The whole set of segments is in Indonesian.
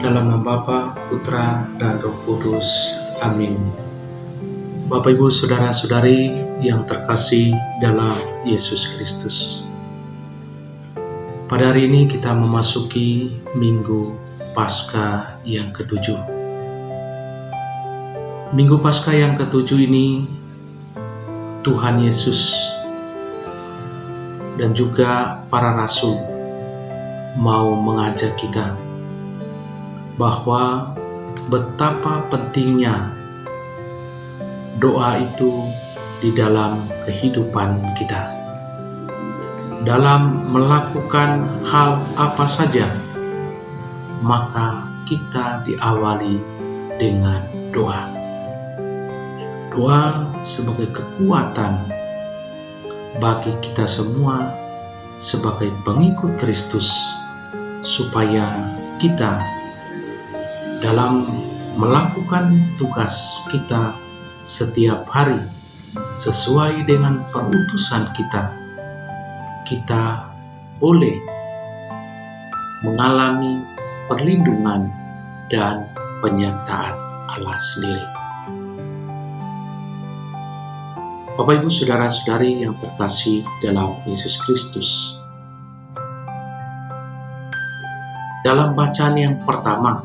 Dalam nama Bapa, Putra, dan Roh Kudus. Amin. Bapak, Ibu, Saudara-saudari yang terkasih dalam Yesus Kristus. Pada hari ini kita memasuki Minggu Paskah yang ke-7. Minggu Paskah yang ke-7 ini Tuhan Yesus dan juga para rasul mau mengajak kita bahwa betapa pentingnya doa itu di dalam kehidupan kita. Dalam melakukan hal apa saja, maka kita diawali dengan doa. Doa sebagai kekuatan bagi kita semua sebagai pengikut Kristus, supaya kita dalam melakukan tugas kita setiap hari sesuai dengan perutusan kita boleh mengalami perlindungan dan penyertaan Allah sendiri. Bapak, Ibu, Saudara-saudari yang terkasih dalam Yesus Kristus, dalam bacaan yang pertama,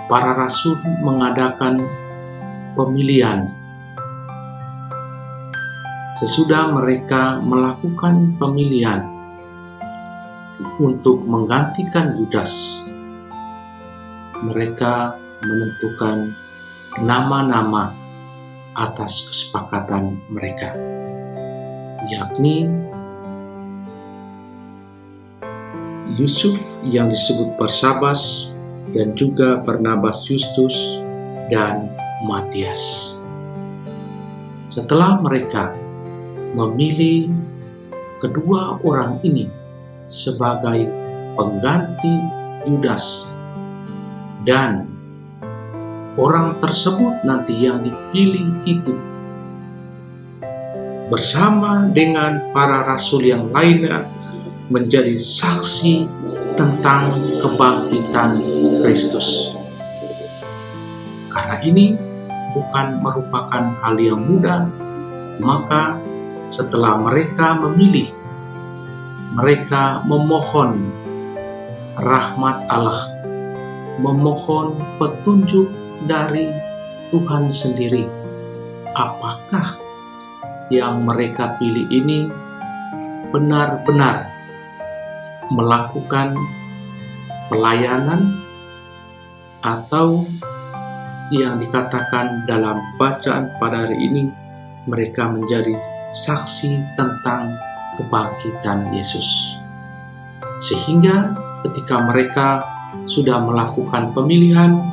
para rasul mengadakan pemilihan. Sesudah mereka melakukan pemilihan untuk menggantikan Yudas, mereka menentukan nama-nama atas kesepakatan mereka, yakni Yusuf yang disebut Barsabas, dan juga Barnabas Justus dan Matias. Setelah mereka memilih kedua orang ini sebagai pengganti Yudas, dan orang tersebut nanti yang dipilih itu bersama dengan para rasul yang lainnya menjadi saksi tentang kebangkitan Kristus. Karena ini bukan merupakan hal yang mudah, maka setelah mereka memilih, mereka memohon rahmat Allah, memohon petunjuk dari Tuhan sendiri. Apakah yang mereka pilih ini benar-benar melakukan pelayanan, atau yang dikatakan dalam bacaan pada hari ini, mereka menjadi saksi tentang kebangkitan Yesus. Sehingga ketika mereka sudah melakukan pemilihan,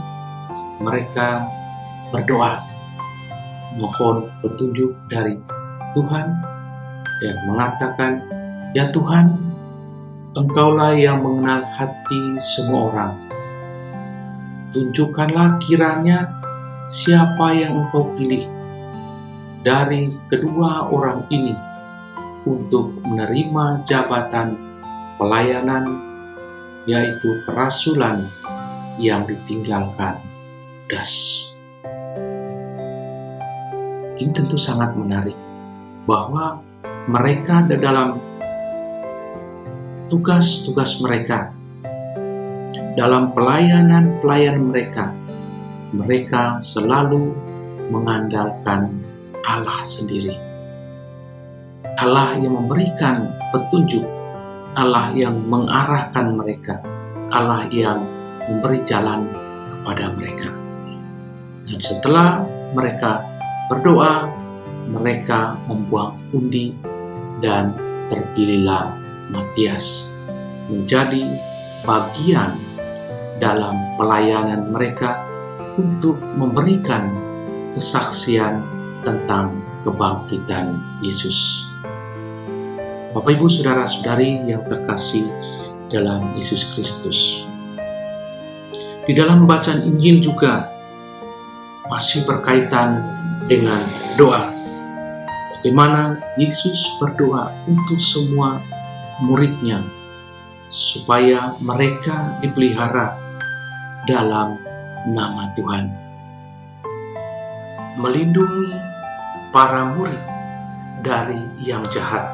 mereka berdoa, mohon petunjuk dari Tuhan, dan mengatakan, "Ya Tuhan, Engkaulah yang mengenal hati semua orang. Tunjukkanlah kiranya siapa yang Engkau pilih dari kedua orang ini untuk menerima jabatan pelayanan, yaitu kerasulan yang ditinggalkan Yudas." Ini tentu sangat menarik bahwa mereka dalam tugas-tugas mereka, dalam pelayanan mereka selalu mengandalkan Allah sendiri. Allah yang memberikan petunjuk, Allah yang mengarahkan mereka, Allah yang memberi jalan kepada mereka. Dan setelah mereka berdoa, mereka membuang undi, dan terpilihlah Matias menjadi bagian dalam pelayanan mereka untuk memberikan kesaksian tentang kebangkitan Yesus. Bapak, Ibu, Saudara-saudari yang terkasih dalam Yesus Kristus, di dalam bacaan Injil juga masih berkaitan dengan doa. Bagaimana Yesus berdoa untuk semua muridnya supaya mereka dipelihara dalam nama Tuhan. Melindungi para murid dari yang jahat,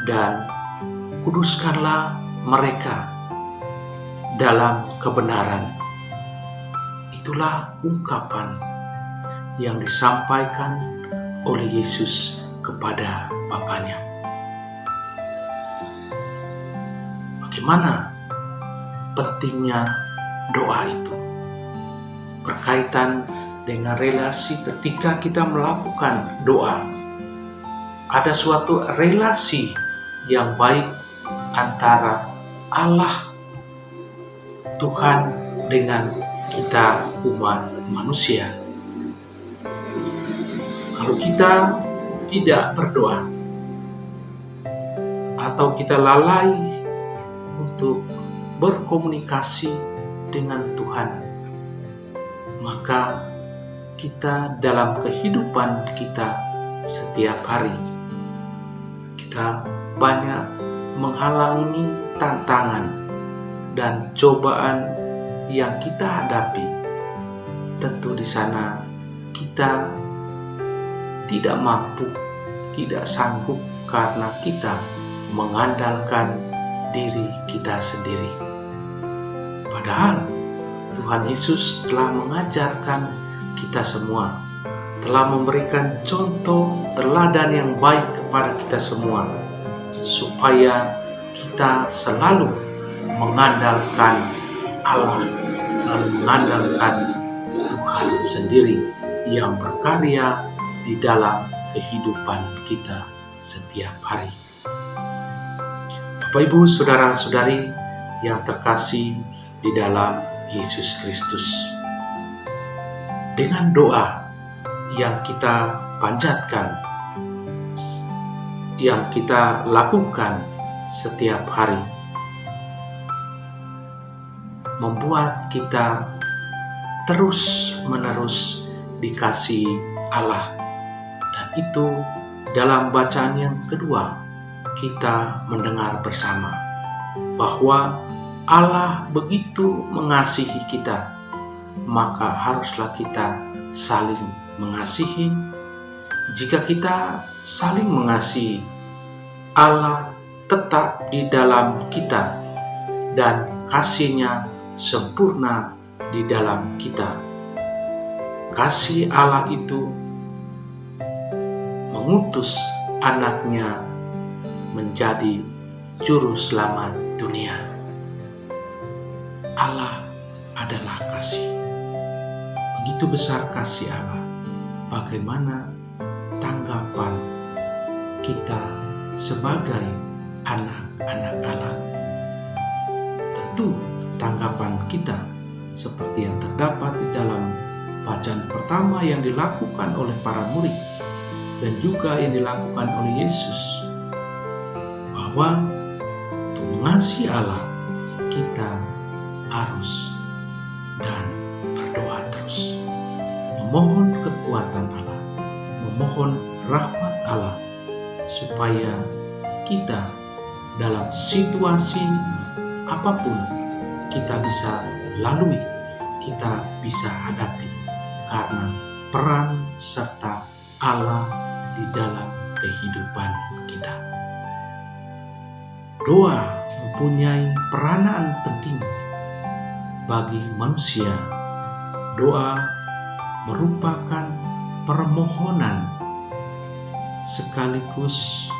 dan kuduskanlah mereka dalam kebenaran. Itulah ungkapan yang disampaikan oleh Yesus kepada Bapaknya. Bagaimana pentingnya doa itu berkaitan dengan relasi ketika kita melakukan doa. Ada suatu relasi yang baik antara Allah Tuhan dengan kita umat manusia. Kalau kita tidak berdoa atau kita lalai untuk berkomunikasi dengan Tuhan, maka kita dalam kehidupan kita setiap hari, kita banyak menghalangi tantangan dan cobaan yang kita hadapi. Tentu di sana kita tidak mampu, tidak sanggup karena kita mengandalkan diri kita sendiri. Padahal Tuhan Yesus telah mengajarkan kita semua, telah memberikan contoh teladan yang baik kepada kita semua, supaya kita selalu mengandalkan Allah dan mengandalkan Tuhan sendiri yang berkarya di dalam kehidupan kita setiap hari. Bapak, Ibu, saudara-saudari yang terkasih di dalam Yesus Kristus, dengan doa yang kita panjatkan, yang kita lakukan setiap hari, membuat kita terus-menerus dikasihi Allah. Dan itu dalam bacaan yang kedua kita mendengar bersama bahwa Allah begitu mengasihi kita, maka haruslah kita saling mengasihi. Jika kita saling mengasihi, Allah tetap di dalam kita dan kasih-Nya sempurna di dalam kita. Kasih Allah itu mengutus anak-Nya menjadi juru selamat dunia. Allah adalah kasih. Begitu besar kasih Allah. Bagaimana tanggapan kita sebagai anak-anak Allah? Tentu tanggapan kita seperti yang terdapat di dalam bacaan pertama yang dilakukan oleh para murid dan juga yang dilakukan oleh Yesus, bahwa untuk mengasihi Allah kita harus dan berdoa terus, memohon kekuatan Allah, memohon rahmat Allah, supaya kita dalam situasi apapun kita bisa lalui, kita bisa hadapi, karena peran serta Allah di dalam kehidupan kita. Doa mempunyai peranan penting bagi manusia. Doa merupakan permohonan sekaligus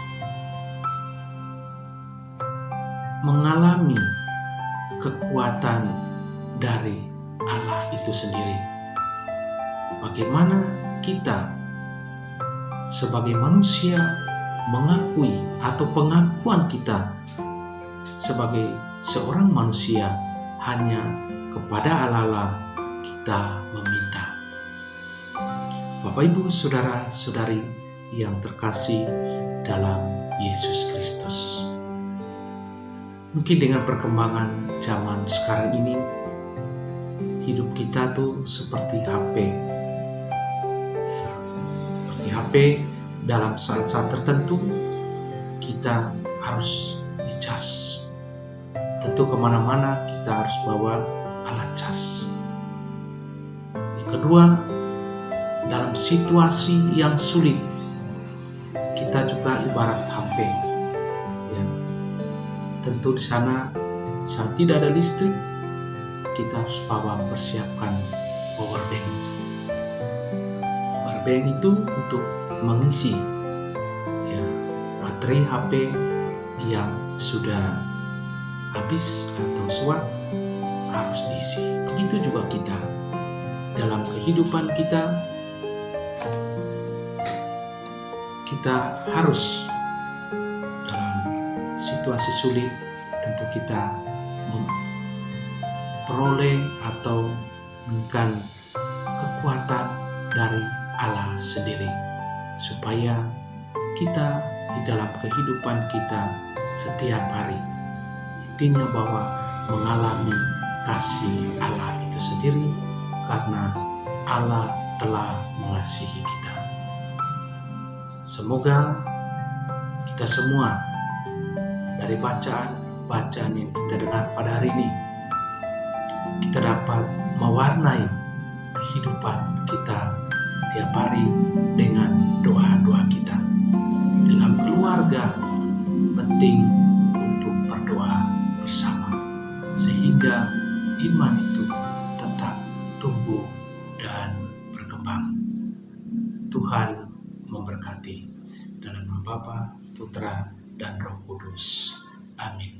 mengalami kekuatan dari Allah itu sendiri. Bagaimana kita sebagai manusia mengakui atau pengakuan kita sebagai seorang manusia hanya kepada Allah kita meminta. Bapak, Ibu, saudara-saudari yang terkasih dalam Yesus Kristus, mungkin dengan perkembangan zaman sekarang ini, hidup kita tuh seperti HP. Seperti HP, dalam saat-saat tertentu kita harus dicas. Tentu kemana-mana kita harus bawa alat cas. Yang kedua, dalam situasi yang sulit, kita juga ibarat HP. Ya. Tentu di sana saat tidak ada listrik, kita harus persiapkan power bank. Power bank itu untuk mengisi ya baterai HP yang sudah habis atau suat, harus diisi. Begitu juga kita dalam kehidupan kita harus dalam situasi sulit, tentu kita memperoleh atau menemukan kekuatan dari Allah sendiri, supaya kita di dalam kehidupan kita setiap hari, intinya bahwa mengalami kasih Allah itu sendiri, karena Allah telah mengasihi kita. Semoga kita semua dari bacaan yang kita dengar pada hari ini, kita dapat mewarnai kehidupan kita setiap hari dengan doa-doa kita. Dalam keluarga penting untuk berdoa bersama, sehingga iman itu tetap tumbuh dan berkembang. Tuhan memberkati dalam nama Bapa, Putra, dan Roh Kudus. Amin.